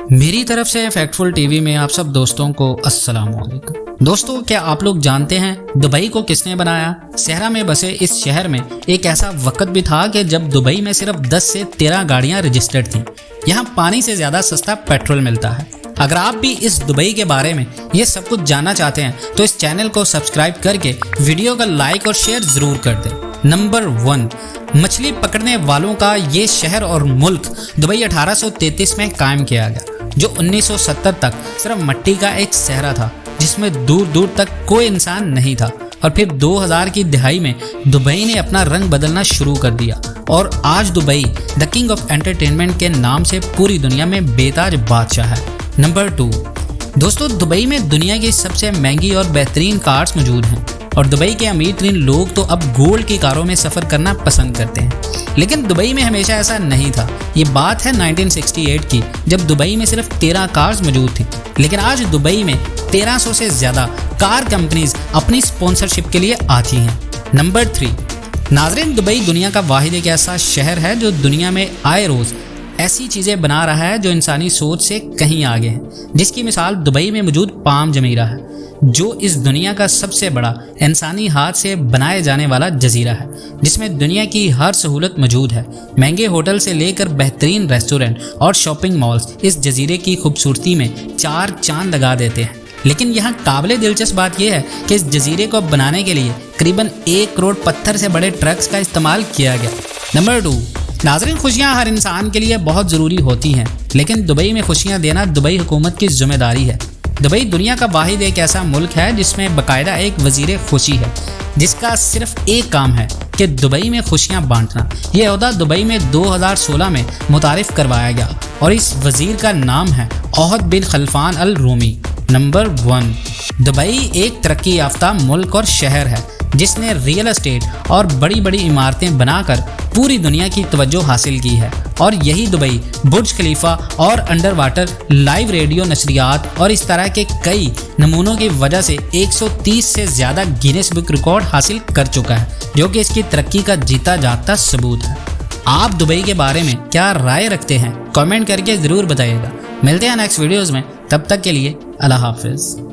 मेरी तरफ से फैक्टफुल टीवी में आप सब दोस्तों को अस्सलाम वालेकुम। दोस्तों, क्या आप लोग जानते हैं दुबई को किसने बनाया? सहरा में बसे इस शहर में एक ऐसा वक्त भी था कि जब दुबई में सिर्फ 10 से 13 गाड़ियां रजिस्टर्ड थीं। यहाँ पानी से ज़्यादा सस्ता पेट्रोल मिलता है। अगर आप भी इस दुबई के बारे में ये सब कुछ जानना चाहते हैं तो इस चैनल को सब्सक्राइब करके वीडियो का लाइक और शेयर ज़रूर कर दें। नंबर 1, मछली पकड़ने वालों का ये शहर और मुल्क दुबई 1833 में कायम किया गया, जो 1970 तक सिर्फ मिट्टी का एक सहरा था जिसमें दूर दूर तक कोई इंसान नहीं था। और फिर 2000 की दहाई में दुबई ने अपना रंग बदलना शुरू कर दिया और आज Dubai the king of entertainment के नाम से पूरी दुनिया में बेताज बादशाह है। नंबर 2, दोस्तों, दुबई में दुनिया की सबसे महंगी और बेहतरीन कार्स मौजूद हैं और दुबई के अमीर तरीन लोग तो अब गोल्ड की कारों में सफ़र करना पसंद करते हैं। लेकिन दुबई में हमेशा ऐसा नहीं था। ये बात है 1968 की, जब दुबई में सिर्फ 13 कार्स मौजूद थी। लेकिन आज दुबई में 1300 से ज़्यादा कार कंपनीज अपनी स्पॉन्सरशिप के लिए आती हैं। नंबर 3, नाज़रीन, दुबई दुनिया का वाहिद एक ऐसा शहर है जो दुनिया में आए रोज़ ऐसी चीज़ें बना रहा है जो इंसानी सोच से कहीं आगे है। जिसकी मिसाल दुबई में मौजूद पाम जमीरा है, जो इस दुनिया का सबसे बड़ा इंसानी हाथ से बनाए जाने वाला जजीरा है, जिसमें दुनिया की हर सहूलत मौजूद है। महंगे होटल से लेकर बेहतरीन रेस्टोरेंट और शॉपिंग मॉल्स इस जजीरे की खूबसूरती में 4 चांद लगा देते हैं। लेकिन यहाँ काबिले दिलचस्प बात यह है कि इस जजीरे को बनाने के लिए करीबन 1 करोड़ पत्थर से बड़े ट्रक्स का इस्तेमाल किया गया। नंबर 2, नाज़रीन, खुशियाँ हर इंसान के लिए बहुत ज़रूरी होती हैं, लेकिन दुबई में खुशियाँ देना दुबई हुकूमत की जिम्मेदारी है। दुबई दुनिया का वाहिद एक ऐसा मुल्क है जिसमें बाकायदा एक वज़ीर खुशी है, जिसका सिर्फ एक काम है कि दुबई में खुशियाँ बांटना। ये ओहदा दुबई में 2016 में मुतारिफ़ करवाया गया और इस वज़ीर का नाम है औहद बिन खलफान अल रूमी। नंबर 1, दुबई एक तरक्की याफ्ता मुल्क और शहर है जिसने रियल एस्टेट और बड़ी बड़ी इमारतें बनाकर पूरी दुनिया की तवज्जो हासिल की है। और यही दुबई बुर्ज खलीफा और अंडर वाटर लाइव रेडियो नशरियात और इस तरह के कई नमूनों की वजह से 130 से ज़्यादा गिनेस बुक रिकॉर्ड हासिल कर चुका है, जो कि इसकी तरक्की का जीता जागता सबूत है। आप दुबई के बारे में क्या राय रखते हैं? कमेंट करके ज़रूर बताइएगा। मिलते हैं नेक्स्ट वीडियोज़ में, तब तक के लिए अल्लाह हाफिज़।